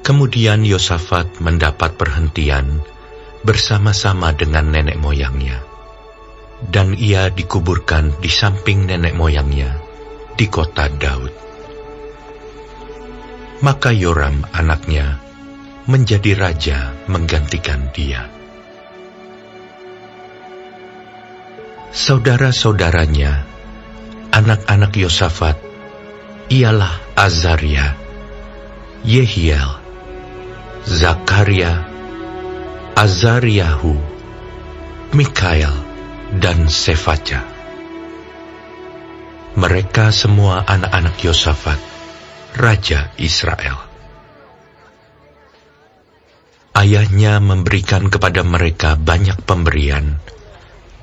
Kemudian Yosafat mendapat perhentian bersama-sama dengan nenek moyangnya, dan ia dikuburkan di samping nenek moyangnya di kota Daud. Maka Yoram anaknya menjadi raja menggantikan dia. Saudara-saudaranya, anak-anak Yosafat, ialah Azaria, Yehiel, Zakaria, Azariahu, Mikael, dan Sefaja. Mereka semua anak-anak Yosafat, raja Israel. Ayahnya memberikan kepada mereka banyak pemberian,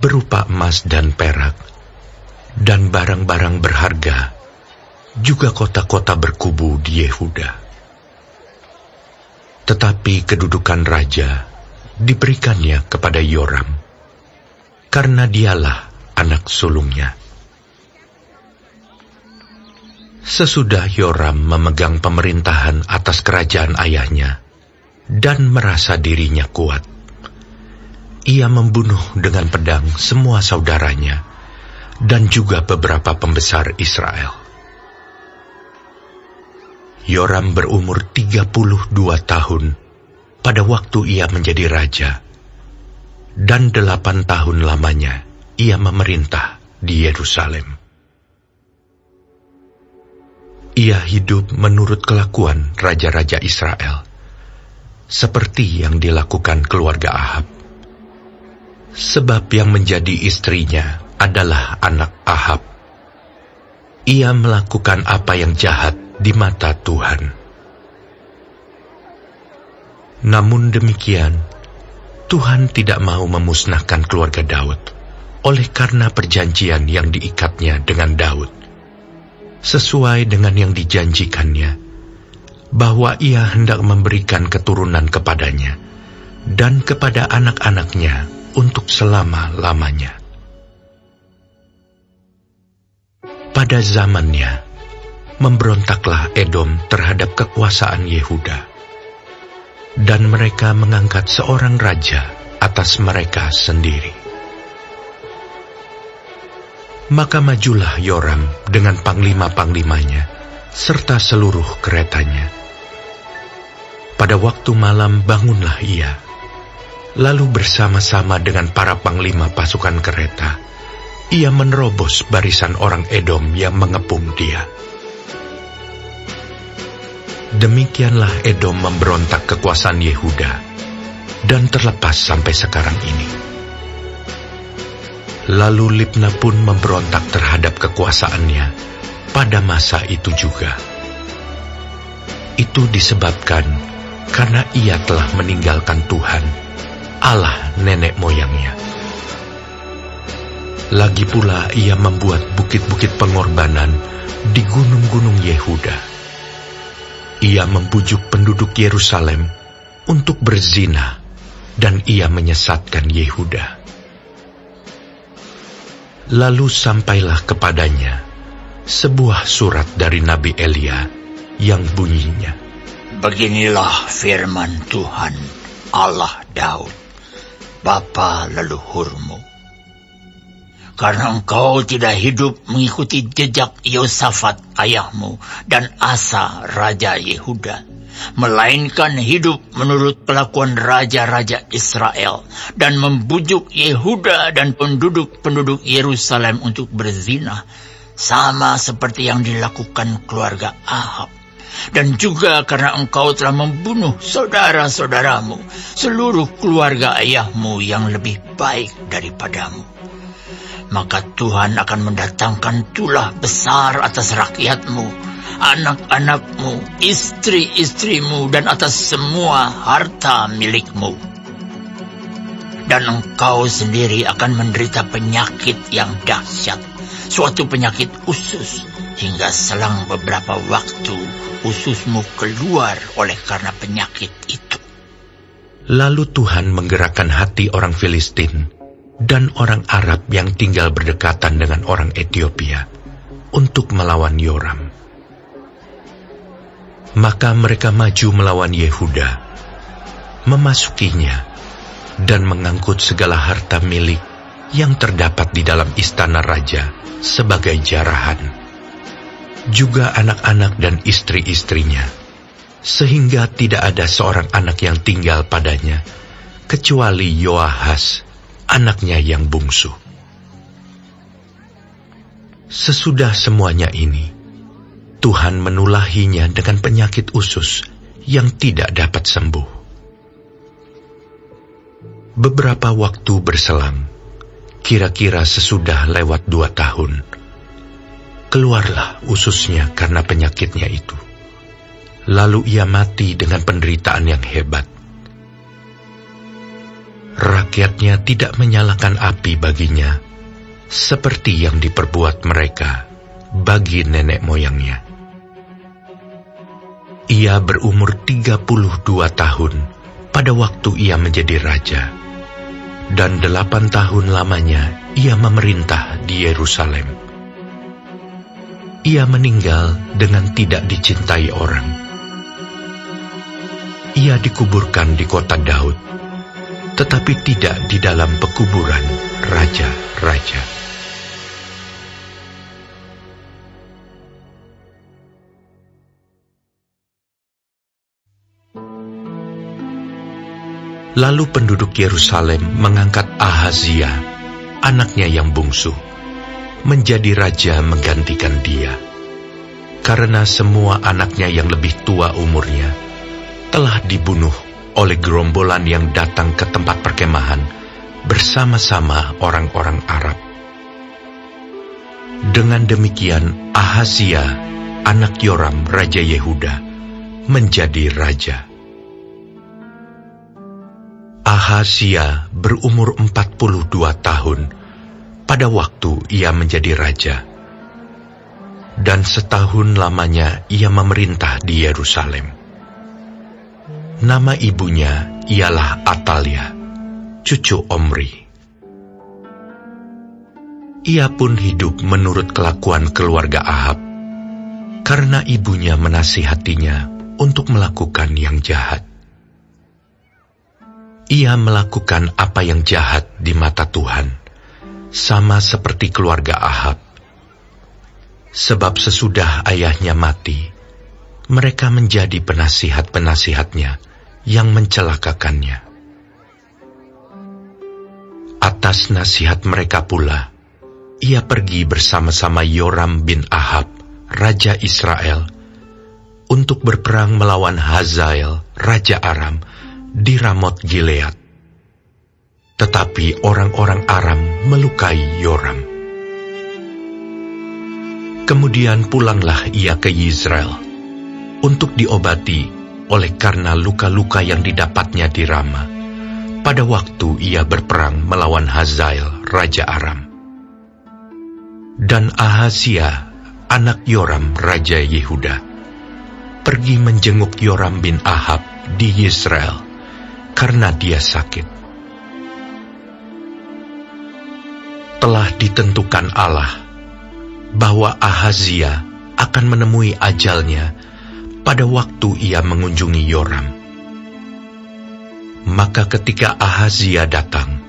berupa emas dan perak, dan barang-barang berharga, juga kota-kota berkubu di Yehuda. Tetapi kedudukan raja diberikannya kepada Yoram, karena dialah anak sulungnya. Sesudah Yoram memegang pemerintahan atas kerajaan ayahnya dan merasa dirinya kuat, ia membunuh dengan pedang semua saudaranya dan juga beberapa pembesar Israel. Yoram berumur 32 tahun pada waktu ia menjadi raja, dan 8 tahun lamanya ia memerintah di Yerusalem. Ia hidup menurut kelakuan raja-raja Israel, seperti yang dilakukan keluarga Ahab, sebab yang menjadi istrinya adalah anak Ahab. Ia melakukan apa yang jahat di mata Tuhan. Namun demikian, Tuhan tidak mau memusnahkan keluarga Daud oleh karena perjanjian yang diikatnya dengan Daud, sesuai dengan yang dijanjikannya, bahwa ia hendak memberikan keturunan kepadanya dan kepada anak-anaknya untuk selama-lamanya. Pada zamannya, memberontaklah Edom terhadap kekuasaan Yehuda, dan mereka mengangkat seorang raja atas mereka sendiri. Maka majulah Yoram dengan panglima-panglimanya serta seluruh keretanya. Pada waktu malam bangunlah ia, lalu bersama-sama dengan para panglima pasukan kereta, ia menerobos barisan orang Edom yang mengepung dia. Demikianlah Edom memberontak kekuasaan Yehuda, dan terlepas sampai sekarang ini. Lalu Libna pun memberontak terhadap kekuasaannya pada masa itu juga. Itu disebabkan karena ia telah meninggalkan Tuhan, Allah nenek moyangnya. Lagi pula ia membuat bukit-bukit pengorbanan di gunung-gunung Yehuda. Ia membujuk penduduk Yerusalem untuk berzina, dan ia menyesatkan Yehuda. Lalu sampailah kepadanya sebuah surat dari Nabi Elia yang bunyinya, Beginilah firman Tuhan, Allah Daud, bapa leluhurmu. Karena engkau tidak hidup mengikuti jejak Yosafat ayahmu dan Asa raja Yehuda, melainkan hidup menurut kelakuan raja-raja Israel dan membujuk Yehuda dan penduduk-penduduk Yerusalem untuk berzina, sama seperti yang dilakukan keluarga Ahab. Dan juga karena engkau telah membunuh saudara-saudaramu, seluruh keluarga ayahmu yang lebih baik daripadamu. Maka Tuhan akan mendatangkan tulah besar atas rakyatmu, anak-anakmu, istri-istrimu, dan atas semua harta milikmu. Dan engkau sendiri akan menderita penyakit yang dahsyat, suatu penyakit usus, hingga selang beberapa waktu ususmu keluar oleh karena penyakit itu. Lalu Tuhan menggerakkan hati orang Filistin dan orang Arab yang tinggal berdekatan dengan orang Etiopia untuk melawan Yoram. Maka mereka maju melawan Yehuda, memasukinya, dan mengangkut segala harta milik yang terdapat di dalam istana raja sebagai jarahan, juga anak-anak dan istri-istrinya, sehingga tidak ada seorang anak yang tinggal padanya, kecuali Yoahas, anaknya yang bungsu. Sesudah semuanya ini, Tuhan menulahinya dengan penyakit usus yang tidak dapat sembuh. Beberapa waktu berselang, kira-kira sesudah lewat 2 tahun, keluarlah ususnya karena penyakitnya itu. Lalu ia mati dengan penderitaan yang hebat. Rakyatnya tidak menyalakan api baginya, seperti yang diperbuat mereka bagi nenek moyangnya. Ia berumur 32 tahun pada waktu ia menjadi raja, dan 8 tahun lamanya ia memerintah di Yerusalem. Ia meninggal dengan tidak dicintai orang. Ia dikuburkan di kota Daud, tetapi tidak di dalam pekuburan raja-raja. Lalu penduduk Yerusalem mengangkat Ahazia, anaknya yang bungsu, menjadi raja menggantikan dia, karena semua anaknya yang lebih tua umurnya telah dibunuh oleh gerombolan yang datang ke tempat perkemahan bersama-sama orang-orang Arab. Dengan demikian, Ahazia, anak Yoram, raja Yehuda, menjadi raja. Ahazia berumur 42 tahun pada waktu ia menjadi raja, dan setahun lamanya ia memerintah di Yerusalem. Nama ibunya ialah Atalia, cucu Omri. Ia pun hidup menurut kelakuan keluarga Ahab, karena ibunya menasihatinya untuk melakukan yang jahat. Ia melakukan apa yang jahat di mata Tuhan, sama seperti keluarga Ahab. Sebab sesudah ayahnya mati, mereka menjadi penasihat-penasihatnya yang mencelakakannya. Atas nasihat mereka pula, ia pergi bersama-sama Yoram bin Ahab, raja Israel, untuk berperang melawan Hazael, raja Aram, di Ramot Gilead. Tetapi orang-orang Aram melukai Yoram. Kemudian pulanglah ia ke Yizreel untuk diobati oleh karena luka-luka yang didapatnya di Rama pada waktu ia berperang melawan Hazael, raja Aram. Dan Ahazia, anak Yoram, raja Yehuda, pergi menjenguk Yoram bin Ahab di Yizreel karena dia sakit. Telah ditentukan Allah bahwa Ahazia akan menemui ajalnya pada waktu ia mengunjungi Yoram. Maka ketika Ahazia datang,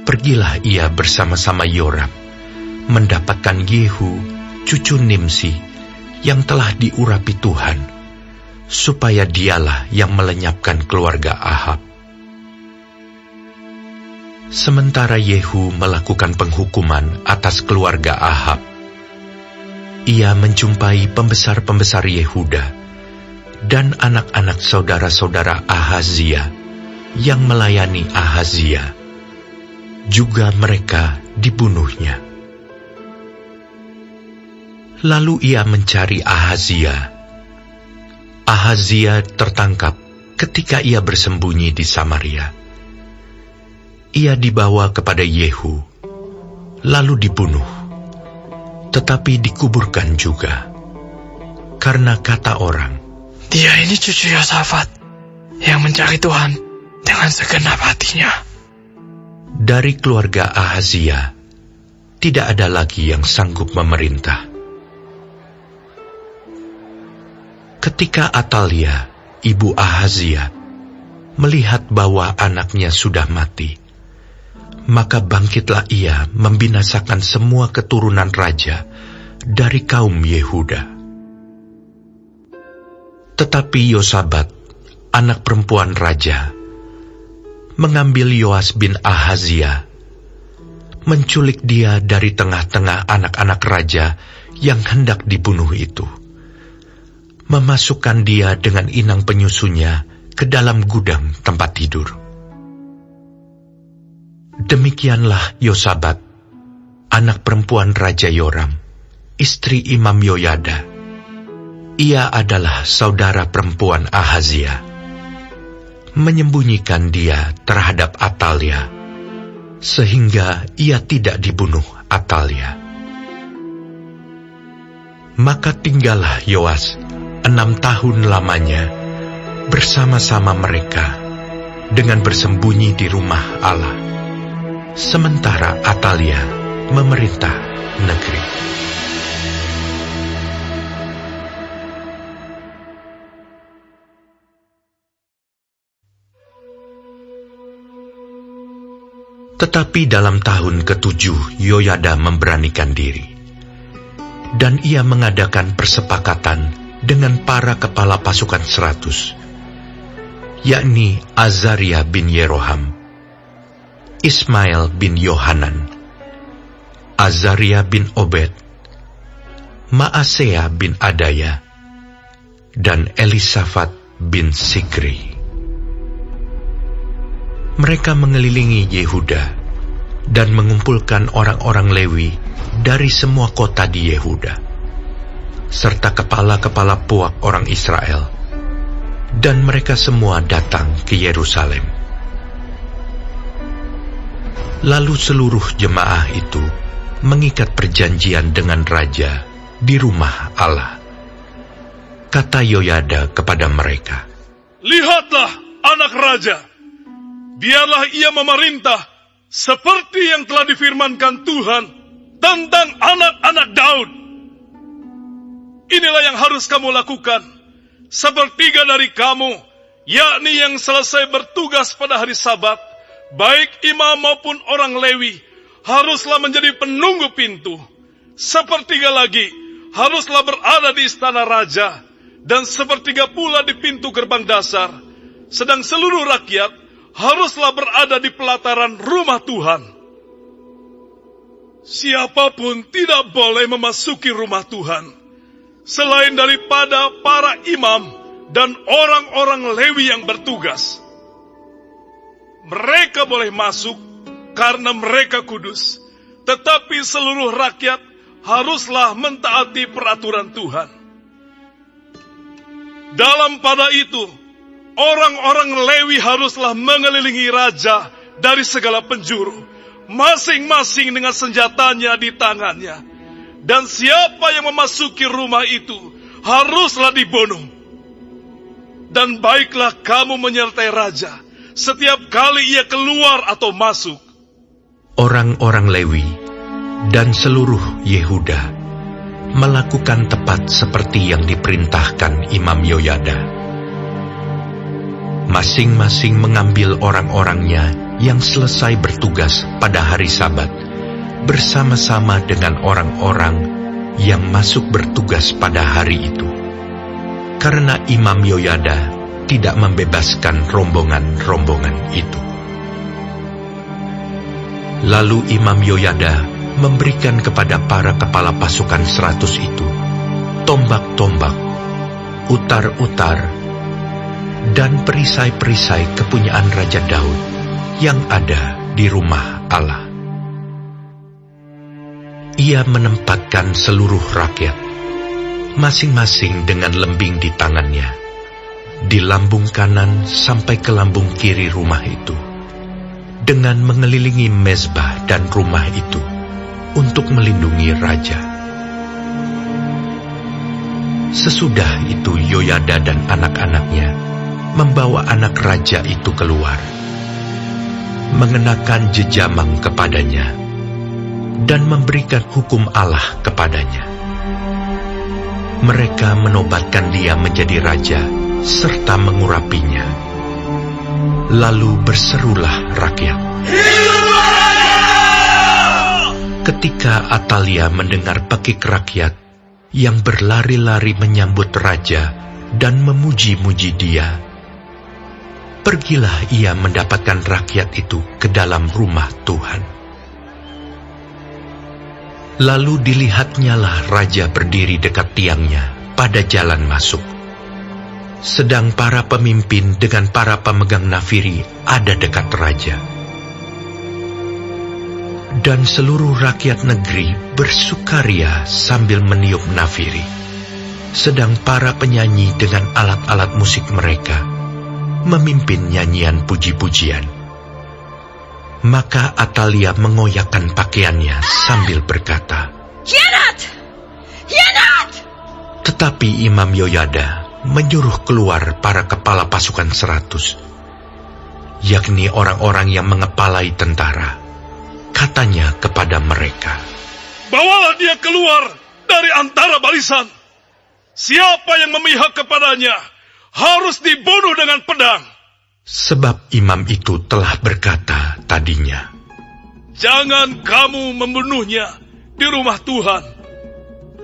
pergilah ia bersama-sama Yoram mendapatkan Yehu, cucu Nimsi, yang telah diurapi Tuhan, supaya dialah yang melenyapkan keluarga Ahab. Sementara Yehu melakukan penghukuman atas keluarga Ahab, ia menjumpai pembesar-pembesar Yehuda dan anak-anak saudara-saudara Ahazia yang melayani Ahazia. Juga mereka dibunuhnya. Lalu ia mencari Ahazia. Ahazia tertangkap ketika ia bersembunyi di Samaria. Ia dibawa kepada Yehu, lalu dibunuh, tetapi dikuburkan juga. Karena kata orang, "Dia ini cucu Yosafat yang mencari Tuhan dengan segenap hatinya." Dari keluarga Ahazia tidak ada lagi yang sanggup memerintah. Ketika Atalia, ibu Ahazia, melihat bahwa anaknya sudah mati, maka bangkitlah ia membinasakan semua keturunan raja dari kaum Yehuda. Tetapi Yosabat, anak perempuan raja, mengambil Yoas bin Ahazia, menculik dia dari tengah-tengah anak-anak raja yang hendak dibunuh itu, memasukkan dia dengan inang penyusunya ke dalam gudang tempat tidur. Demikianlah Yosabat, anak perempuan Raja Yoram, istri Imam Yoyada. Ia adalah saudara perempuan Ahazia, menyembunyikan dia terhadap Atalia, sehingga ia tidak dibunuh Atalia. Maka tinggallah Yoas 6 tahun lamanya bersama-sama mereka dengan bersembunyi di rumah Allah, sementara Atalia memerintah negeri. Tetapi dalam tahun ke-7 Yoyada memberanikan diri, dan ia mengadakan persepakatan dengan para kepala pasukan 100, yakni Azaria bin Yeroham, Ismail bin Yohanan, Azaria bin Obed, Maasea bin Adaya, dan Elisafat bin Sikri. Mereka mengelilingi Yehuda dan mengumpulkan orang-orang Lewi dari semua kota di Yehuda, serta kepala-kepala puak orang Israel, dan mereka semua datang ke Yerusalem. Lalu seluruh jemaah itu mengikat perjanjian dengan raja di rumah Allah. Kata Yoyada kepada mereka, "Lihatlah anak raja, biarlah ia memerintah seperti yang telah difirmankan Tuhan tentang anak-anak Daud. Inilah yang harus kamu lakukan. Sepertiga dari kamu, yakni yang selesai bertugas pada hari Sabat, baik imam maupun orang Lewi, haruslah menjadi penunggu pintu. Sepertiga lagi haruslah berada di istana raja, dan sepertiga pula di pintu gerbang dasar. Sedang seluruh rakyat haruslah berada di pelataran rumah Tuhan. Siapapun tidak boleh memasuki rumah Tuhan, selain daripada para imam dan orang-orang Lewi yang bertugas. Mereka boleh masuk karena mereka kudus, tetapi seluruh rakyat haruslah mentaati peraturan Tuhan. Dalam pada itu, orang-orang Lewi haruslah mengelilingi raja dari segala penjuru, masing-masing dengan senjatanya di tangannya. Dan siapa yang memasuki rumah itu haruslah dibunuh. Dan baiklah kamu menyertai raja setiap kali ia keluar atau masuk." Orang-orang Lewi dan seluruh Yehuda melakukan tepat seperti yang diperintahkan Imam Yoyada. Masing-masing mengambil orang-orangnya yang selesai bertugas pada hari Sabat, bersama-sama dengan orang-orang yang masuk bertugas pada hari itu. Karena Imam Yoyada tidak membebaskan rombongan-rombongan itu. Lalu Imam Yoyada memberikan kepada para kepala pasukan 100 itu tombak-tombak, utar-utar, dan perisai-perisai kepunyaan Raja Daud yang ada di rumah Allah. Ia menempatkan seluruh rakyat, masing-masing dengan lembing di tangannya, di lambung kanan sampai ke lambung kiri rumah itu, dengan mengelilingi mezbah dan rumah itu untuk melindungi raja. Sesudah itu Yoyada dan anak-anaknya membawa anak raja itu keluar, mengenakan jejamang kepadanya, dan memberikan hukum Allah kepadanya. mereka menobatkan dia menjadi raja serta mengurapinya. Lalu berserulah rakyat. Ketika Atalia mendengar pekik rakyat yang berlari-lari menyambut raja dan memuji-muji dia, pergilah ia mendapatkan rakyat itu ke dalam rumah Tuhan. Lalu dilihatnyalah raja berdiri dekat tiangnya pada jalan masuk, sedang para pemimpin dengan para pemegang nafiri ada dekat raja. Dan seluruh rakyat negeri bersukaria sambil meniup nafiri, sedang para penyanyi dengan alat-alat musik mereka memimpin nyanyian puji-pujian. Maka Atalia mengoyakkan pakaiannya sambil berkata, "Hianat! Hianat!" Tetapi Imam Yoyada menyuruh keluar para kepala pasukan 100, yakni orang-orang yang mengepalai tentara. Katanya kepada mereka, Bawalah dia keluar dari antara barisan. Siapa yang memihak kepadanya harus dibunuh dengan pedang. sebab imam itu telah berkata tadinya, Jangan kamu membunuhnya di rumah Tuhan.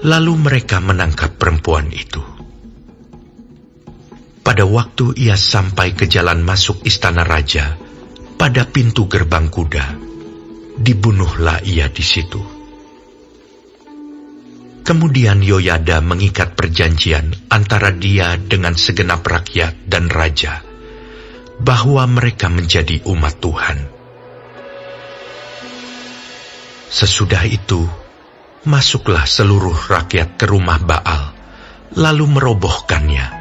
Lalu mereka menangkap perempuan itu. Pada waktu ia sampai ke jalan masuk istana raja, pada pintu gerbang kuda, dibunuhlah ia di situ. Kemudian Yoyada mengikat perjanjian antara dia dengan segenap rakyat dan raja, bahwa mereka menjadi umat Tuhan. Sesudah itu, masuklah seluruh rakyat ke rumah Baal, lalu merobohkannya.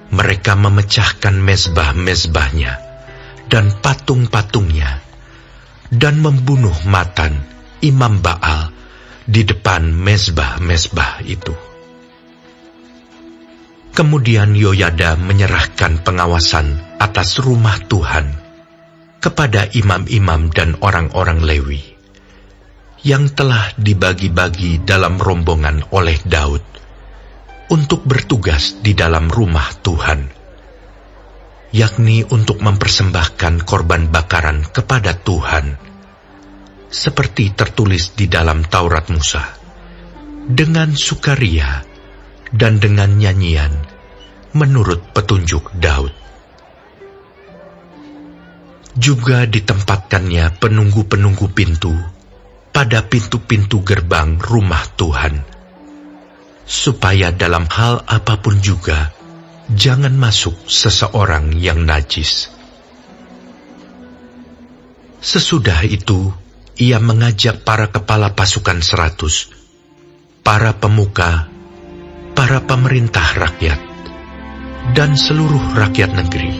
Mereka memecahkan mezbah-mezbahnya dan patung-patungnya, dan membunuh Matan, imam Baal, di depan mezbah-mezbah itu. Kemudian Yoyada menyerahkan pengawasan atas rumah Tuhan kepada imam-imam dan orang-orang Lewi, yang telah dibagi-bagi dalam rombongan oleh Daud, untuk bertugas di dalam rumah Tuhan, yakni untuk mempersembahkan korban bakaran kepada Tuhan, seperti tertulis di dalam Taurat Musa, dengan sukaria dan dengan nyanyian, menurut petunjuk Daud. Juga ditempatkannya penunggu-penunggu pintu pada pintu-pintu gerbang rumah Tuhan, supaya dalam hal apapun juga jangan masuk seseorang yang najis. Sesudah itu, ia mengajak para kepala pasukan 100, para pemuka, para pemerintah rakyat, dan seluruh rakyat negeri,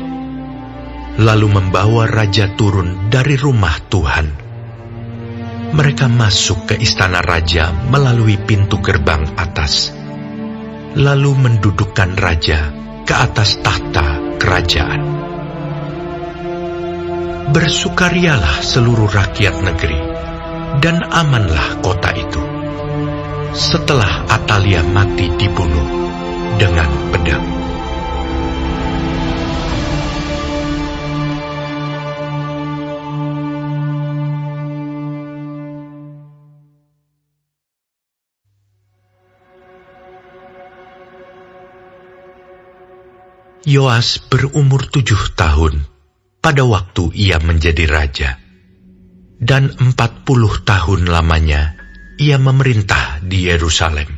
lalu membawa raja turun dari rumah Tuhan. Mereka masuk ke istana raja melalui pintu gerbang atas, lalu mendudukkan raja ke atas tahta kerajaan. Bersukarialah seluruh rakyat negeri, dan amanlah kota itu, setelah Atalia mati dibunuh dengan pedang. Yoas berumur 7 tahun pada waktu ia menjadi raja, dan 40 tahun lamanya ia memerintah di Yerusalem.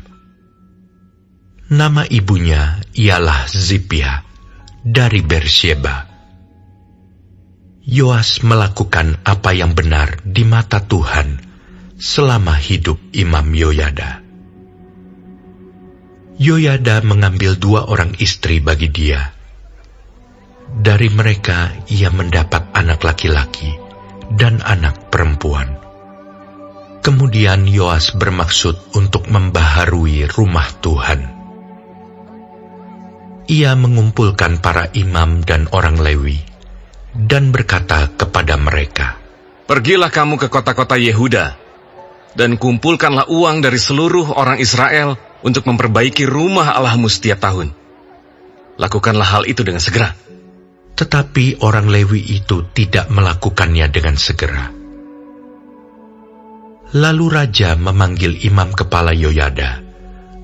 Nama ibunya ialah Zipia dari Bersyeba. Yoas melakukan apa yang benar di mata Tuhan selama hidup Imam Yoyada. Yoyada mengambil 2 orang istri bagi dia. Dari mereka ia mendapat anak laki-laki dan anak perempuan. Kemudian Yoas bermaksud untuk membaharui rumah Tuhan. Ia mengumpulkan para imam dan orang Lewi, dan berkata kepada mereka, Pergilah kamu ke kota-kota Yehuda, dan kumpulkanlah uang dari seluruh orang Israel untuk memperbaiki rumah Allahmu setiap tahun. Lakukanlah hal itu dengan segera. Tetapi orang Lewi itu tidak melakukannya dengan segera. Lalu raja memanggil imam kepala Yoyada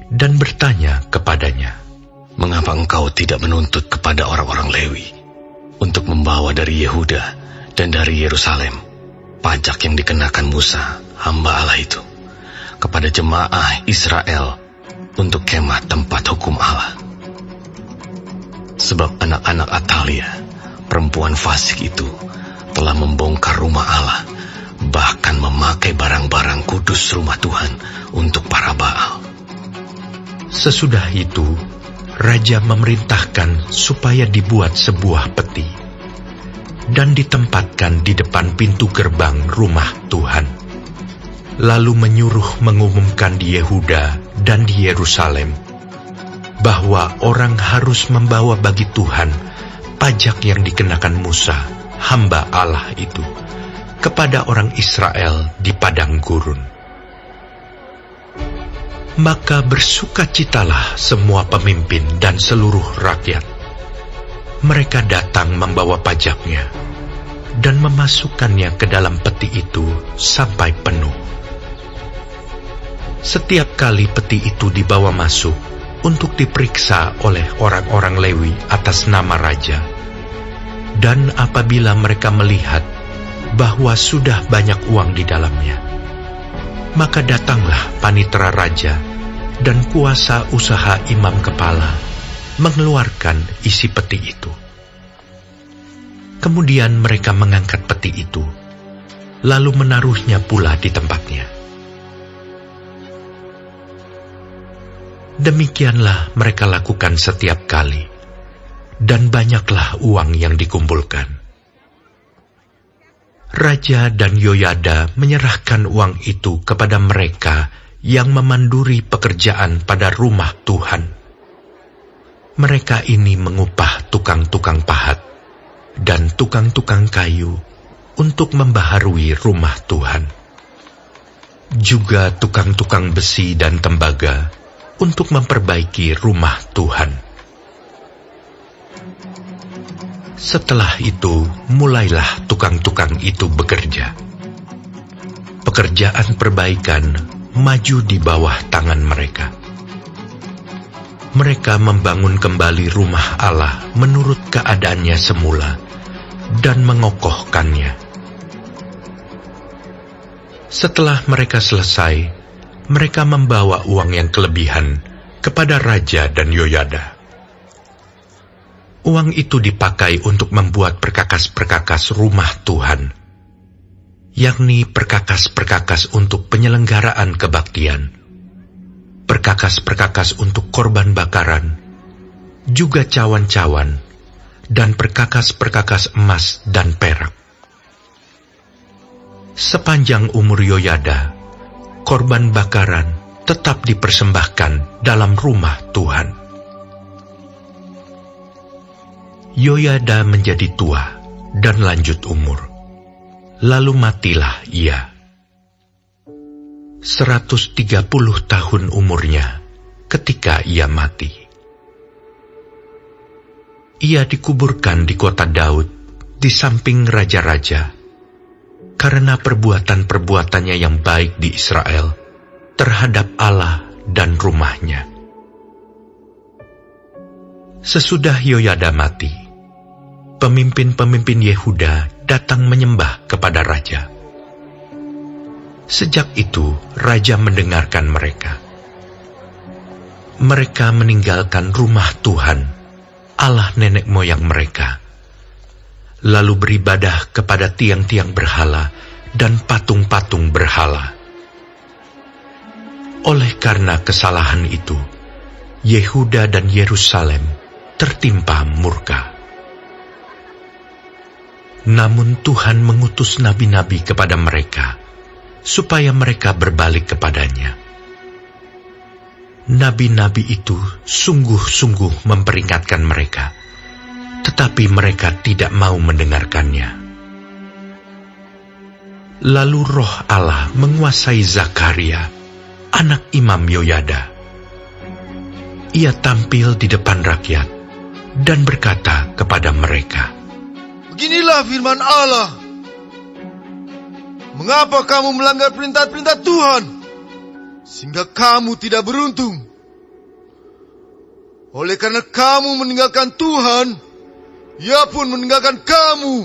dan bertanya kepadanya, "Mengapa engkau tidak menuntut kepada orang-orang Lewi untuk membawa dari Yehuda dan dari Yerusalem pajak yang dikenakan Musa, hamba Allah itu, kepada jemaah Israel untuk kemah tempat hukum Allah? Sebab anak-anak Atalia, perempuan fasik itu, telah membongkar rumah Allah, bahkan memakai barang-barang kudus rumah Tuhan untuk para Baal." Sesudah itu, raja memerintahkan supaya dibuat sebuah peti dan ditempatkan di depan pintu gerbang rumah Tuhan. Lalu menyuruh mengumumkan di Yehuda dan di Yerusalem bahwa orang harus membawa bagi Tuhan pajak yang dikenakan Musa, hamba Allah itu, kepada orang Israel di padang gurun. Maka bersukacitalah semua pemimpin dan seluruh rakyat. Mereka datang membawa pajaknya dan memasukkannya ke dalam peti itu sampai penuh. Setiap kali peti itu dibawa masuk untuk diperiksa oleh orang-orang Lewi atas nama raja, dan apabila mereka melihat bahwa sudah banyak uang di dalamnya, maka datanglah panitera raja dan kuasa usaha imam kepala mengeluarkan isi peti itu. Kemudian mereka mengangkat peti itu, lalu menaruhnya pula di tempatnya. Demikianlah mereka lakukan setiap kali, dan banyaklah uang yang dikumpulkan. Raja dan Yoyada menyerahkan uang itu kepada mereka yang memanduri pekerjaan pada rumah Tuhan. Mereka ini mengupah tukang-tukang pahat dan tukang-tukang kayu untuk membaharui rumah Tuhan. Juga tukang-tukang besi dan tembaga untuk memperbaiki rumah Tuhan. Setelah itu, mulailah tukang-tukang itu bekerja. Pekerjaan perbaikan maju di bawah tangan mereka. Mereka membangun kembali rumah Allah menurut keadaannya semula dan mengokohkannya. Setelah mereka selesai, mereka membawa uang yang kelebihan kepada Raja dan Yoyada. Uang itu dipakai untuk membuat perkakas-perkakas rumah Tuhan, yakni perkakas-perkakas untuk penyelenggaraan kebaktian, perkakas-perkakas untuk korban bakaran, juga cawan-cawan, dan perkakas-perkakas emas dan perak. Sepanjang umur Yoyada, korban bakaran tetap dipersembahkan dalam rumah Tuhan. Yoyada menjadi tua dan lanjut umur, lalu matilah ia. 130 tahun umurnya ketika ia mati. Ia dikuburkan di kota Daud di samping raja-raja, karena perbuatan-perbuatannya yang baik di Israel terhadap Allah dan rumahnya. Sesudah Yoyada mati, pemimpin-pemimpin Yehuda datang menyembah kepada raja. Sejak itu, raja mendengarkan mereka. Mereka meninggalkan rumah Tuhan, Allah nenek moyang mereka, lalu beribadah kepada tiang-tiang berhala dan patung-patung berhala. Oleh karena kesalahan itu, Yehuda dan Yerusalem tertimpa murka. Namun Tuhan mengutus nabi-nabi kepada mereka, supaya mereka berbalik kepadanya. Nabi-nabi itu sungguh-sungguh memperingatkan mereka, tetapi mereka tidak mau mendengarkannya. Lalu roh Allah menguasai Zakaria, anak Imam Yoyada, Ia tampil di depan rakyat dan berkata kepada mereka, "Beginilah firman Allah. Mengapa kamu melanggar perintah-perintah Tuhan, sehingga kamu tidak beruntung? Oleh karena kamu meninggalkan Tuhan, Ia pun meninggalkan kamu."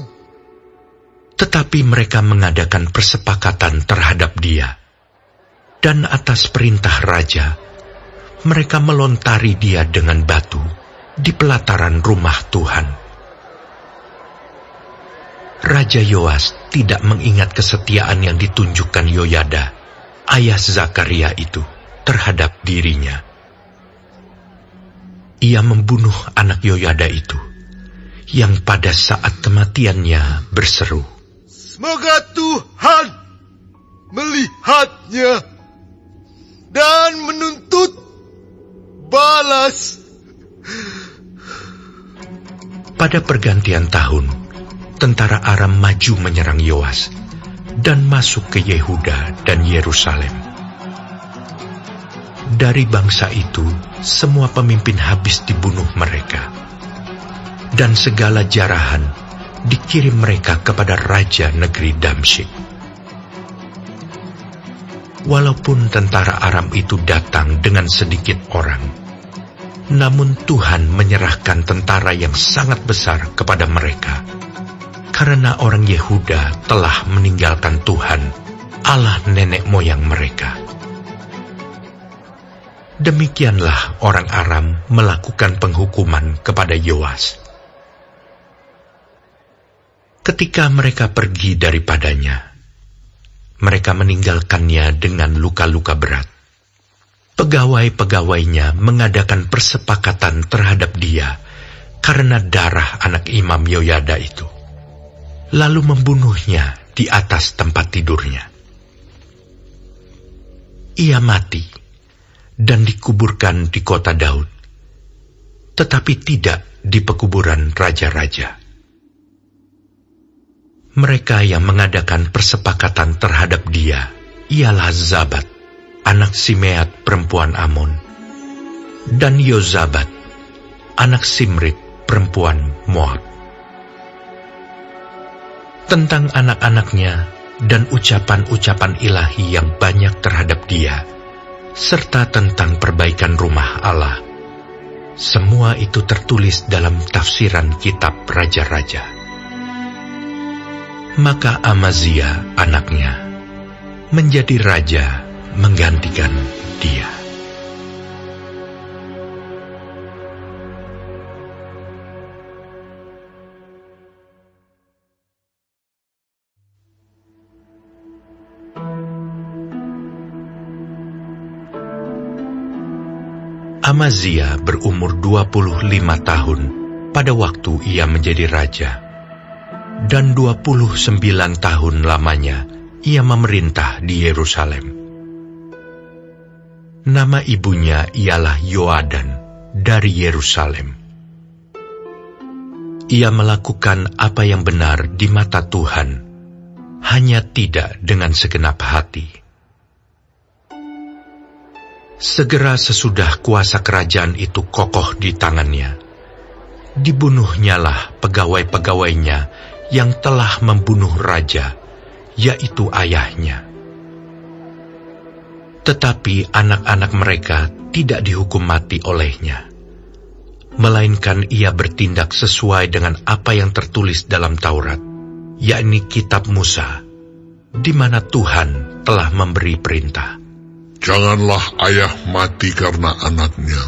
Tetapi mereka mengadakan persepakatan terhadap dia. Dan atas perintah raja, mereka melontari dia dengan batu di pelataran rumah Tuhan. Raja Yoas tidak mengingat kesetiaan yang ditunjukkan Yoyada, ayah Zakaria itu, terhadap dirinya. Ia membunuh anak Yoyada itu, yang pada saat kematiannya berseru, "Semoga Tuhan melihatnya dan menuntut balas." Pada pergantian tahun, tentara Aram maju menyerang Yoas dan masuk ke Yehuda dan Yerusalem. Dari bangsa itu, semua pemimpin habis dibunuh mereka, dan segala jarahan dikirim mereka kepada raja negeri Damsyik. Walaupun tentara Aram itu datang dengan sedikit orang, namun Tuhan menyerahkan tentara yang sangat besar kepada mereka, karena orang Yehuda telah meninggalkan Tuhan, Allah nenek moyang mereka. Demikianlah orang Aram melakukan penghukuman kepada Yoas. Ketika mereka pergi daripadanya, mereka meninggalkannya dengan luka-luka berat. Pegawai-pegawainya mengadakan persepakatan terhadap dia karena darah anak Imam Yoyada itu, lalu membunuhnya di atas tempat tidurnya. Ia mati dan dikuburkan di kota Daud, tetapi tidak di pekuburan raja-raja. Mereka yang mengadakan persepakatan terhadap dia ialah Zabat, anak Simeat perempuan Amon, dan Yozabat, anak Simrit perempuan Moab. Tentang anak-anaknya dan ucapan-ucapan ilahi yang banyak terhadap dia, serta tentang perbaikan rumah Allah, semua itu tertulis dalam tafsiran kitab Raja-Raja. Maka Amazia anaknya menjadi raja menggantikan dia. Amazia berumur 25 tahun pada waktu ia menjadi raja. Dan 29 tahun lamanya ia memerintah di Yerusalem. Nama ibunya ialah Yoadan dari Yerusalem. Ia melakukan apa yang benar di mata Tuhan, hanya tidak dengan segenap hati. Segera sesudah kuasa kerajaan itu kokoh di tangannya, dibunuhnyalah pegawai-pegawainya yang telah membunuh raja, yaitu ayahnya. Tetapi anak-anak mereka tidak dihukum mati olehnya, melainkan ia bertindak sesuai dengan apa yang tertulis dalam Taurat, yakni kitab Musa, di mana Tuhan telah memberi perintah. Janganlah ayah mati karena anaknya.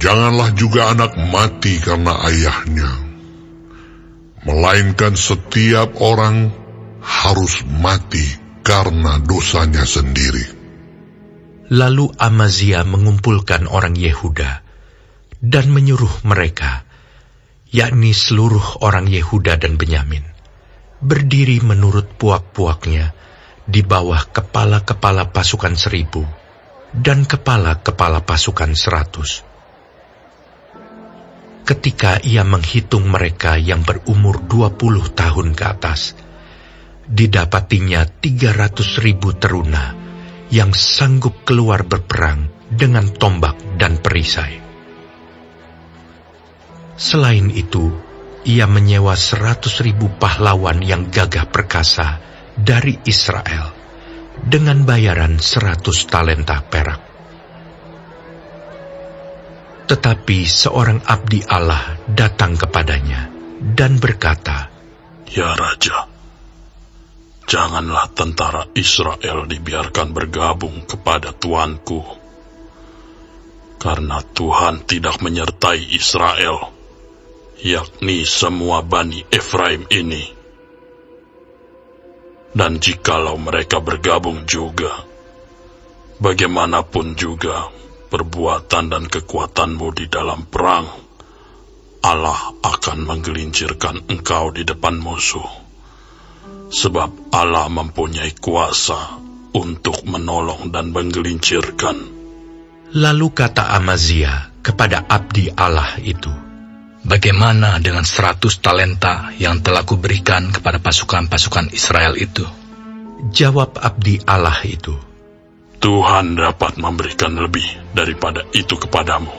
Janganlah juga anak mati karena ayahnya. Melainkan setiap orang harus mati karena dosanya sendiri. Lalu Amazia mengumpulkan orang Yehuda dan menyuruh mereka, yakni seluruh orang Yehuda dan Benyamin, berdiri menurut puak-puaknya di bawah kepala-kepala pasukan 1000 dan kepala-kepala pasukan 100. Ketika ia menghitung mereka yang berumur 20 tahun ke atas, didapatinya 300.000 teruna yang sanggup keluar berperang dengan tombak dan perisai. Selain itu, ia menyewa 100.000 pahlawan yang gagah perkasa dari Israel dengan bayaran 100 talenta perak. Tetapi seorang abdi Allah datang kepadanya dan berkata, "Ya Raja, janganlah tentara Israel dibiarkan bergabung kepada tuanku, karena Tuhan tidak menyertai Israel, yakni semua Bani Efraim ini. Dan jikalau mereka bergabung juga, bagaimanapun juga perbuatan dan kekuatanmu di dalam perang, Allah akan menggelincirkan engkau di depan musuh. Sebab Allah mempunyai kuasa untuk menolong dan menggelincirkan." Lalu kata Amazia kepada abdi Allah itu, Bagaimana dengan 100 talenta yang telah kuberikan kepada pasukan-pasukan Israel itu? Jawab abdi Allah itu, "Tuhan dapat memberikan lebih daripada itu kepadamu."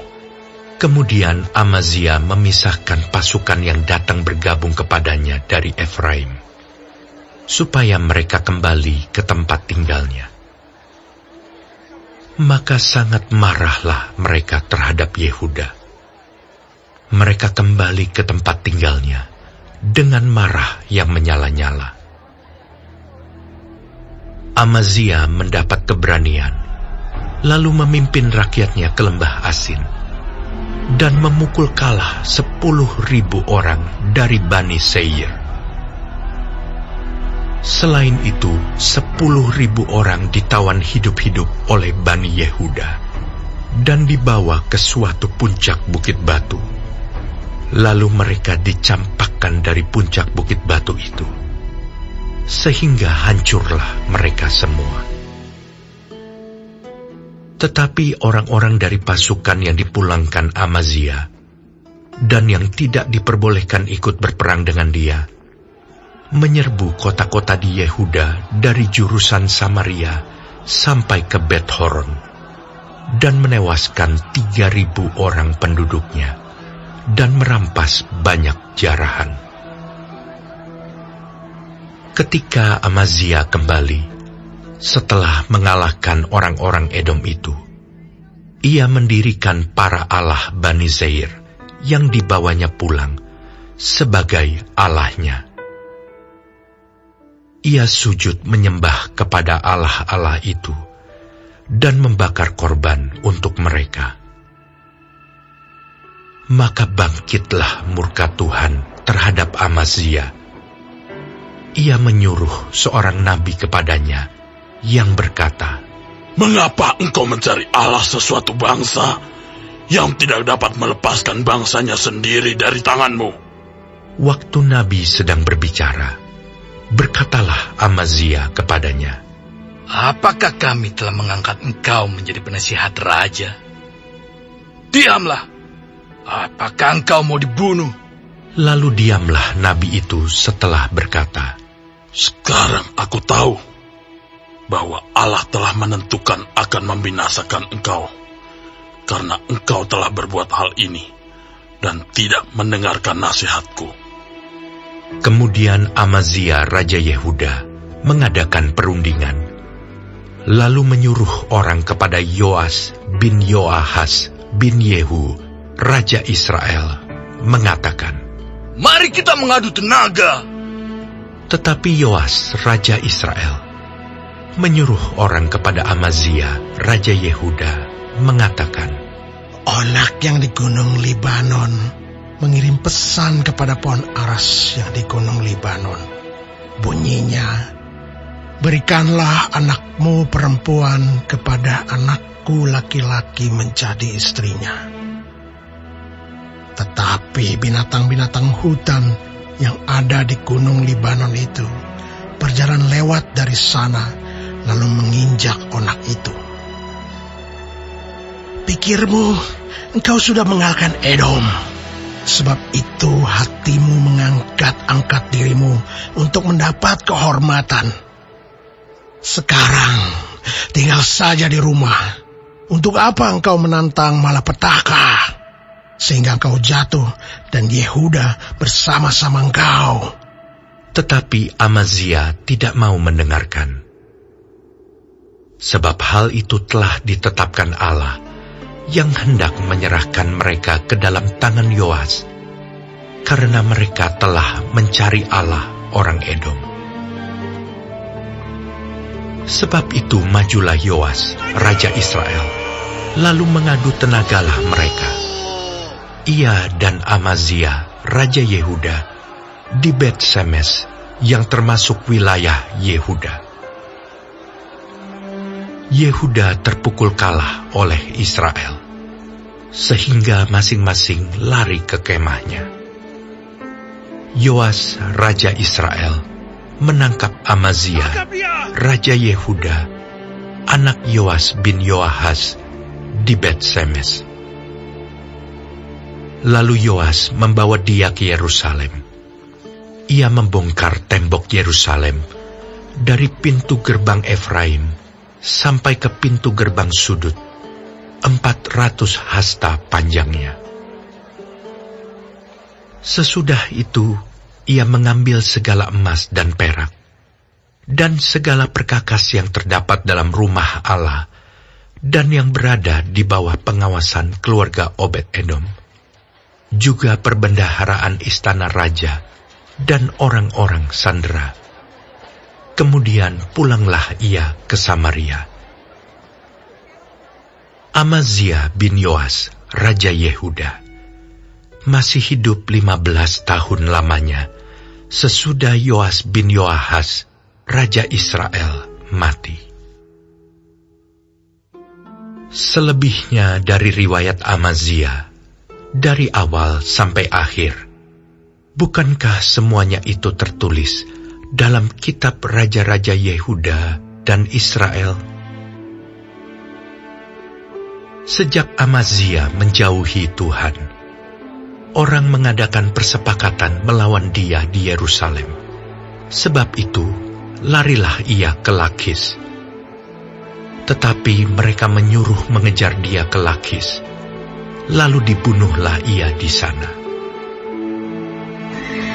Kemudian Amazia memisahkan pasukan yang datang bergabung kepadanya dari Efraim, supaya mereka kembali ke tempat tinggalnya. Maka sangat marahlah mereka terhadap Yehuda. Mereka kembali ke tempat tinggalnya dengan marah yang menyala-nyala. Amazia mendapat keberanian, lalu memimpin rakyatnya ke lembah Asin, dan memukul kalah 10.000 orang dari Bani Seir. Selain itu, 10.000 orang ditawan hidup-hidup oleh Bani Yehuda, dan dibawa ke suatu puncak bukit batu. Lalu mereka dicampakkan dari puncak bukit batu itu, sehingga hancurlah mereka semua. Tetapi orang-orang dari pasukan yang dipulangkan Amazia dan yang tidak diperbolehkan ikut berperang dengan dia, menyerbu kota-kota di Yehuda dari jurusan Samaria sampai ke Bet-Horon, dan menewaskan 3.000 orang penduduknya, dan merampas banyak jarahan. Ketika Amazia kembali, setelah mengalahkan orang-orang Edom itu, ia mendirikan para allah Bani Seir yang dibawanya pulang sebagai allahnya. Ia sujud menyembah kepada allah-allah itu dan membakar korban untuk mereka. Maka bangkitlah murka Tuhan terhadap Amazia. Ia menyuruh seorang nabi kepadanya yang berkata, "Mengapa engkau mencari Allah sesuatu bangsa yang tidak dapat melepaskan bangsanya sendiri dari tanganmu?" Waktu nabi sedang berbicara, berkatalah Amazia kepadanya, Apakah kami telah mengangkat engkau menjadi penasihat raja? Diamlah! Apakah engkau mau dibunuh? Lalu diamlah nabi itu setelah berkata, "Sekarang aku tahu bahwa Allah telah menentukan akan membinasakan engkau, karena engkau telah berbuat hal ini dan tidak mendengarkan nasihatku." Kemudian Amazia Raja Yehuda mengadakan perundingan, lalu menyuruh orang kepada Yoas bin Yoahas bin Yehu, Raja Israel, mengatakan, Mari kita mengadu tenaga. Tetapi Yoas, Raja Israel, menyuruh orang kepada Amazia, Raja Yehuda, mengatakan, Onak yang di Gunung Libanon mengirim pesan kepada pohon aras yang di Gunung Libanon. Bunyinya, berikanlah anakmu perempuan kepada anakku laki-laki menjadi istrinya. Tetapi binatang-binatang hutan yang ada di Gunung Libanon itu berjalan lewat dari sana lalu menginjak onak itu. Pikirmu engkau sudah mengalahkan Edom, sebab itu hatimu mengangkat-angkat dirimu untuk mendapat kehormatan. Sekarang tinggal saja di rumah. Untuk apa engkau menantang malapetaka? Sehingga engkau jatuh dan Yehuda bersama-sama engkau. Tetapi Amazia tidak mau mendengarkan. Sebab hal itu telah ditetapkan Allah yang hendak menyerahkan mereka ke dalam tangan Yoas, karena mereka telah mencari Allah orang Edom. Sebab itu majulah Yoas, Raja Israel, lalu mengadu tenagalah mereka. Ia dan Amazia, Raja Yehuda, di Bet-Semes yang termasuk wilayah Yehuda. Yehuda terpukul kalah oleh Israel, sehingga masing-masing lari ke kemahnya. Yoas, Raja Israel, menangkap Amazia, Raja Yehuda, anak Yoas bin Yoahaz, di Bet-Semes. Lalu Yoas membawa dia ke Yerusalem. Ia membongkar tembok Yerusalem dari pintu gerbang Efraim sampai ke pintu gerbang sudut, 400 hasta panjangnya. Sesudah itu, ia mengambil segala emas dan perak, dan segala perkakas yang terdapat dalam rumah Allah, dan yang berada di bawah pengawasan keluarga Obed-Edom, juga perbendaharaan istana raja, dan orang-orang sandera. Kemudian pulanglah ia ke Samaria. Amazia bin Yoas, Raja Yehuda, masih hidup 15 tahun lamanya, sesudah Yoas bin Yoahaz, Raja Israel, mati. Selebihnya dari riwayat Amazia, dari awal sampai akhir, bukankah semuanya itu tertulis dalam kitab Raja-Raja Yehuda dan Israel? Sejak Amazia menjauhi Tuhan, orang mengadakan persepakatan melawan dia di Yerusalem. Sebab itu, larilah ia ke Lakis. Tetapi mereka menyuruh mengejar dia ke Lakis, lalu dibunuhlah ia di sana.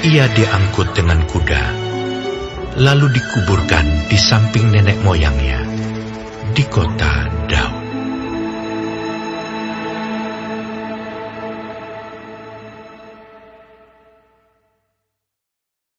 Ia diangkut dengan kuda, lalu dikuburkan di samping nenek moyangnya, di kota Daud.